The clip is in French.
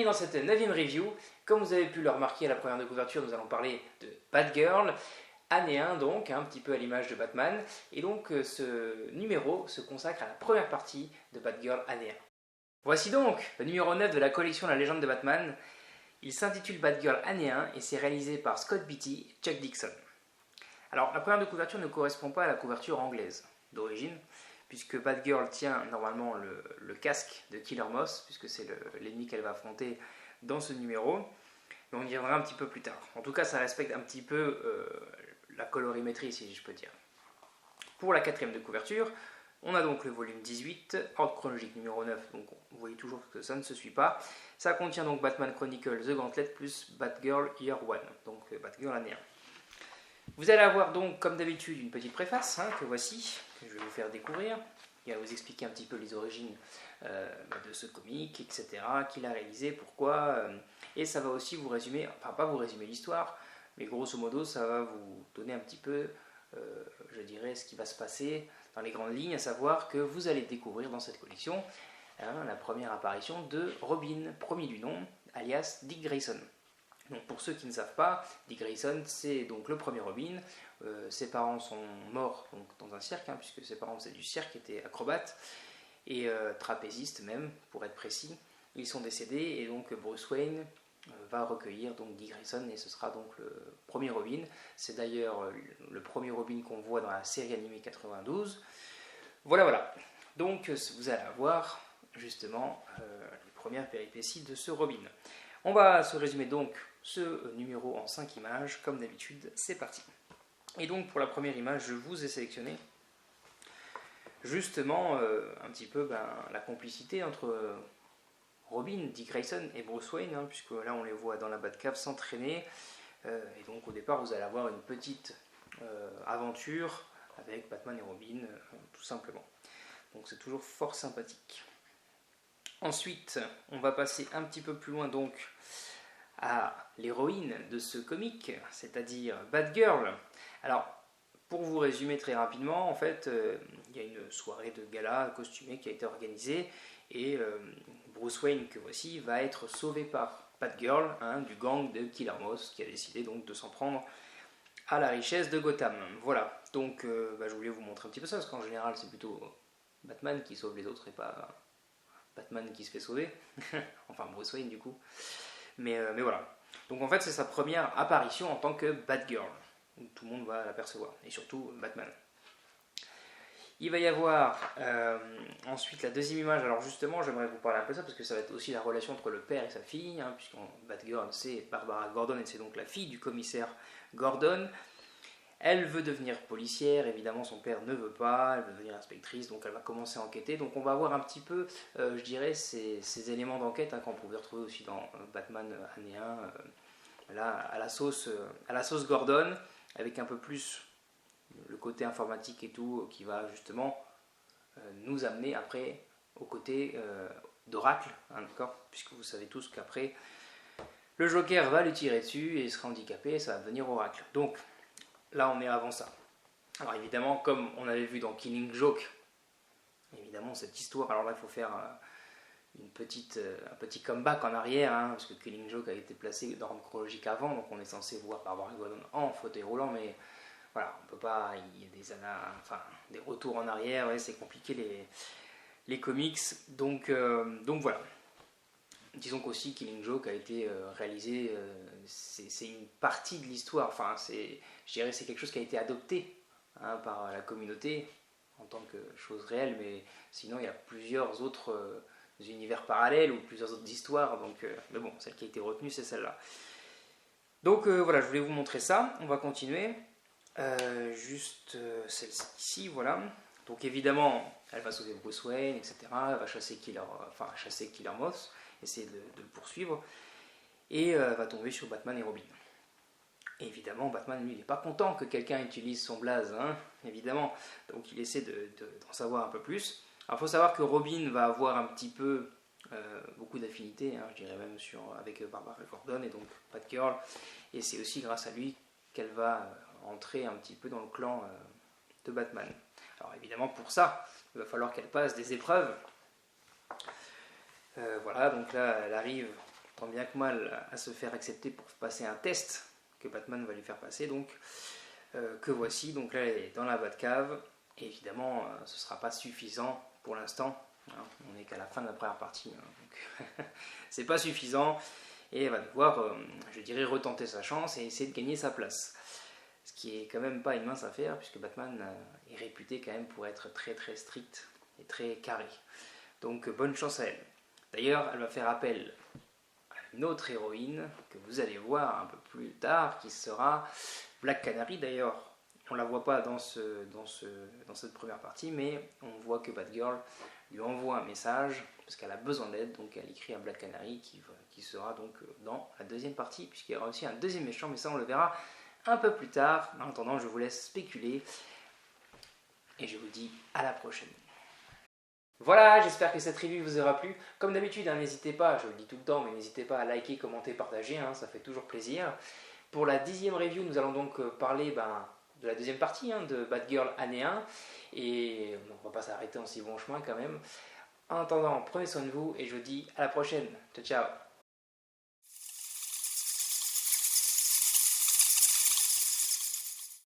bienvenue dans cette 9e review. Comme vous avez pu le remarquer à la première de couverture, nous allons parler de Batgirl, année 1 donc, un petit peu à l'image de Batman. Et donc ce numéro se consacre à la première partie de Batgirl année 1. Voici donc le numéro 9 de la collection La Légende de Batman. Il s'intitule Batgirl année 1 et c'est réalisé par Scott Beatty et Chuck Dixon. Alors la première de couverture ne correspond pas à la couverture anglaise d'origine, puisque Batgirl tient normalement le casque de Killer Moth, puisque c'est l'ennemi qu'elle va affronter dans ce numéro, mais on y reviendra un petit peu plus tard. En tout cas, ça respecte un petit peu la colorimétrie, si je peux dire. Pour la 4e de couverture, on a donc le volume 18, ordre chronologique numéro 9, donc vous voyez toujours que ça ne se suit pas. Ça contient donc Batman Chronicle The Gauntlet plus Batgirl Year 1, donc Batgirl année 1. Vous allez avoir donc, comme d'habitude, une petite préface, que voici, que je vais vous faire découvrir. Il va vous expliquer un petit peu les origines de ce comic, etc., qui a réalisé, pourquoi. Et ça va aussi vous résumer, enfin pas vous résumer l'histoire, mais grosso modo, ça va vous donner un petit peu, je dirais, ce qui va se passer dans les grandes lignes, à savoir que vous allez découvrir dans cette collection la première apparition de Robin, premier du nom, alias Dick Grayson. Donc pour ceux qui ne savent pas, Dick Grayson c'est donc le premier Robin. Ses parents sont morts donc, dans un cirque, puisque ses parents faisaient du cirque, étaient acrobates et trapézistes même, pour être précis. Ils sont décédés et donc Bruce Wayne va recueillir donc Dick Grayson et ce sera donc le premier Robin. C'est d'ailleurs le premier Robin qu'on voit dans la série animée 92. Voilà. Donc vous allez avoir justement les premières péripéties de ce Robin. On va se résumer donc ce numéro en 5 images, comme d'habitude, c'est parti. Et donc pour la première image, je vous ai sélectionné justement un petit peu la complicité entre Robin, Dick Grayson et Bruce Wayne, puisque là on les voit dans la Batcave s'entraîner, et donc au départ vous allez avoir une petite aventure avec Batman et Robin, tout simplement. Donc c'est toujours fort sympathique. Ensuite, on va passer un petit peu plus loin donc à l'héroïne de ce comic, c'est-à-dire Batgirl. Alors, pour vous résumer très rapidement, en fait, il y a une soirée de gala costumée qui a été organisée et Bruce Wayne, que voici, va être sauvé par Batgirl, du gang de Killer Moth, qui a décidé donc de s'en prendre à la richesse de Gotham. Voilà, donc je voulais vous montrer un petit peu ça, parce qu'en général, c'est plutôt Batman qui sauve les autres et pas Batman qui se fait sauver, enfin Bruce Wayne du coup, mais voilà. Donc en fait c'est sa première apparition en tant que Batgirl, où tout le monde va l'apercevoir, et surtout Batman. Il va y avoir ensuite la deuxième image, alors justement j'aimerais vous parler un peu de ça, parce que ça va être aussi la relation entre le père et sa fille, puisqu'en Batgirl c'est Barbara Gordon, et c'est donc la fille du commissaire Gordon. Elle veut devenir policière, évidemment son père ne veut pas, elle veut devenir inspectrice, donc elle va commencer à enquêter. Donc on va voir un petit peu, je dirais, ces éléments d'enquête qu'on pouvait retrouver aussi dans Batman année 1, là, à la sauce Gordon, avec un peu plus le côté informatique et tout, qui va justement nous amener après au côté d'Oracle, d'accord, puisque vous savez tous qu'après, le Joker va lui tirer dessus et il sera handicapé et ça va devenir Oracle. Donc, là, on est avant ça. Alors évidemment, comme on avait vu dans Killing Joke, évidemment cette histoire, alors là il faut faire un petit comeback en arrière, parce que Killing Joke a été placé dans l'ordre chronologique avant, donc on est censé voir Barbara Gordon en fauteuil roulant, mais voilà, on peut pas, il y a des retours en arrière, c'est compliqué les comics, donc voilà. Disons qu'aussi Killing Joke a été réalisé, c'est une partie de l'histoire, je dirais c'est quelque chose qui a été adopté par la communauté en tant que chose réelle, mais sinon il y a plusieurs autres univers parallèles ou plusieurs autres histoires, mais bon, celle qui a été retenue c'est celle-là. Donc voilà, je voulais vous montrer ça, on va continuer, celle-ci, voilà. Donc évidemment, elle va sauver Bruce Wayne, etc., elle va chasser Killer Moth, essayer de le poursuivre, et va tomber sur Batman et Robin. Et évidemment, Batman, lui, il n'est pas content que quelqu'un utilise son blaze, évidemment, donc il essaie d'en savoir un peu plus. Alors il faut savoir que Robin va avoir un petit peu, beaucoup d'affinités, je dirais même avec Barbara Gordon et donc Batgirl, et c'est aussi grâce à lui qu'elle va entrer un petit peu dans le clan de Batman. Alors évidemment, pour ça, il va falloir qu'elle passe des épreuves. Voilà, donc là, elle arrive tant bien que mal à se faire accepter pour passer un test que Batman va lui faire passer, donc que voici. Donc là, elle est dans la Batcave, et évidemment, ce ne sera pas suffisant pour l'instant. Hein, on n'est qu'à la fin de la première partie, hein, donc c'est pas suffisant, et elle va devoir, je dirais, retenter sa chance et essayer de gagner sa place. Ce qui est quand même pas une mince affaire, puisque Batman est réputé quand même pour être très très strict et très carré. Donc bonne chance à elle. D'ailleurs, elle va faire appel à une autre héroïne que vous allez voir un peu plus tard, qui sera Black Canary. D'ailleurs, on ne la voit pas dans cette première partie, mais on voit que Batgirl lui envoie un message, parce qu'elle a besoin d'aide, donc elle écrit à Black Canary, qui sera donc dans la deuxième partie, puisqu'il y aura aussi un deuxième méchant, mais ça on le verra un peu plus tard. En attendant, je vous laisse spéculer, et je vous dis à la prochaine. Voilà, j'espère que cette review vous aura plu. Comme d'habitude, hein, n'hésitez pas, je le dis tout le temps, mais n'hésitez pas à liker, commenter, partager, hein, ça fait toujours plaisir. Pour la 10e review, nous allons donc parler de la deuxième partie, hein, de Batgirl année 1, et on ne va pas s'arrêter en si bon chemin quand même. En attendant, prenez soin de vous, et je vous dis à la prochaine. Ciao, ciao.